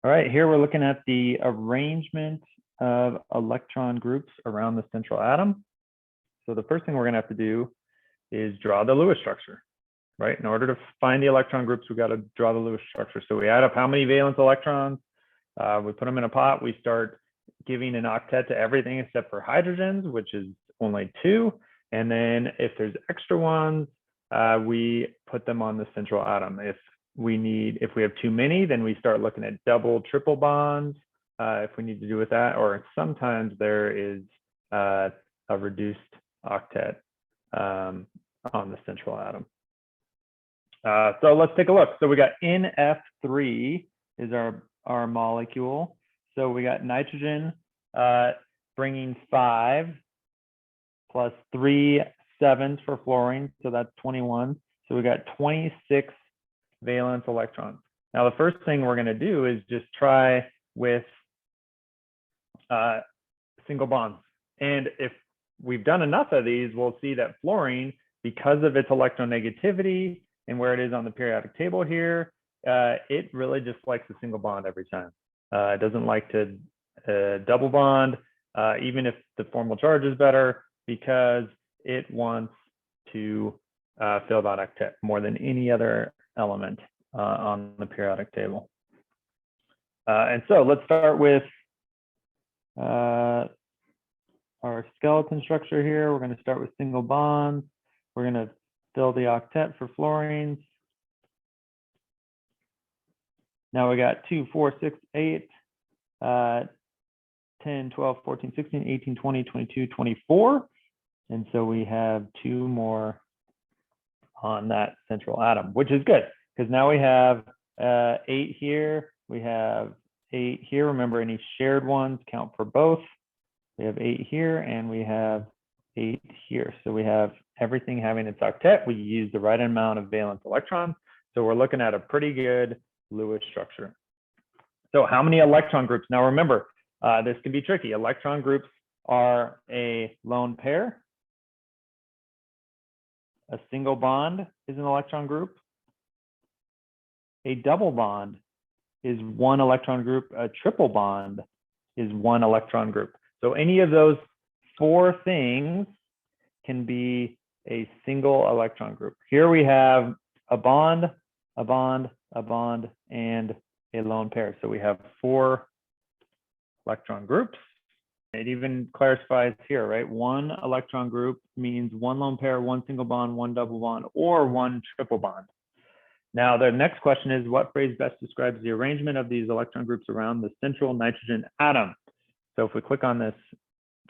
All right, here we're looking at the arrangement of electron groups around the central atom. So the first thing we're going to have to do is draw the Lewis structure, right? In order to find the electron groups, we got to draw the Lewis structure. So we add up how many valence electrons, we put them in a pot, we start giving an octet to everything except for hydrogens, which is only 2. And then if there's extra ones, we put them on the central atom. If we have too many, then we start looking at double, triple bonds, if we need to do with that, or sometimes there is a reduced octet on the central atom. So let's take a look. So we got NF3 is our molecule. So we got nitrogen bringing 5 plus 3 7s for fluorine, so that's 21. So we got 26 valence electrons. Now the first thing we're going to do is just try with single bonds. And if we've done enough of these, we'll see that fluorine, because of its electronegativity and where it is on the periodic table here, it really just likes a single bond every time. It doesn't like to double bond, even if the formal charge is better, because it wants to fill that octet more than any other element on the periodic table. And so let's start with our skeleton structure here. We're going to start with single bonds. We're going to fill the octet for fluorines. Now we got 2, 4, 6, 8, 10, 12, 14, 16, 18, 20, 22, 24. And so we have 2 more on that central atom, which is good because now we have 8 here. We have 8 here. Remember, any shared ones count for both. We have 8 here and we have 8 here. So we have everything having its octet. We use the right amount of valence electrons. So we're looking at a pretty good Lewis structure. So how many electron groups? Now remember, this can be tricky. Electron groups are a lone pair. A single bond is an electron group. A double bond is 1 electron group. A triple bond is 1 electron group. So any of those 4 things can be a single electron group. Here we have a bond, a bond, a bond, and a lone pair. So we have 4 electron groups. It even clarifies here, right? 1 electron group means 1 lone pair, 1 single bond, 1 double bond, or 1 triple bond. Now, the next question is, what phrase best describes the arrangement of these electron groups around the central nitrogen atom? So if we click on this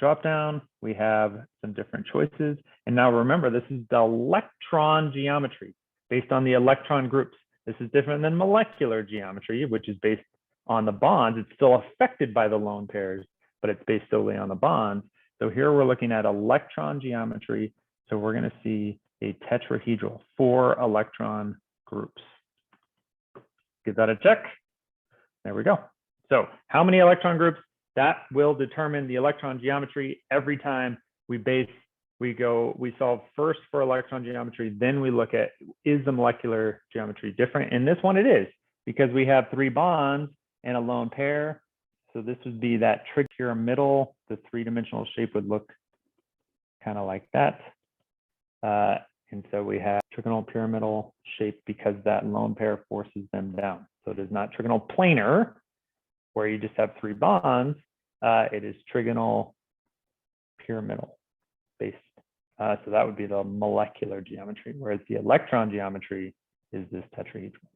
dropdown, we have some different choices. And now remember, this is the electron geometry based on the electron groups. This is different than molecular geometry, which is based on the bonds. It's still affected by the lone pairs, but it's based solely on the bonds. So here we're looking at electron geometry. So we're going to see a tetrahedral, 4 electron groups. Give that a check. There we go. So how many electron groups? That will determine the electron geometry every time we solve first for electron geometry, then we look at, is the molecular geometry different? In this one it is, because we have 3 bonds and a lone pair. So this would be that trig pyramidal. The 3-dimensional shape would look kind of like that. And so we have trigonal pyramidal shape because that lone pair forces them down. So it is not trigonal planar, where you just have 3 bonds. It is trigonal pyramidal based. So that would be the molecular geometry, whereas the electron geometry is this tetrahedral.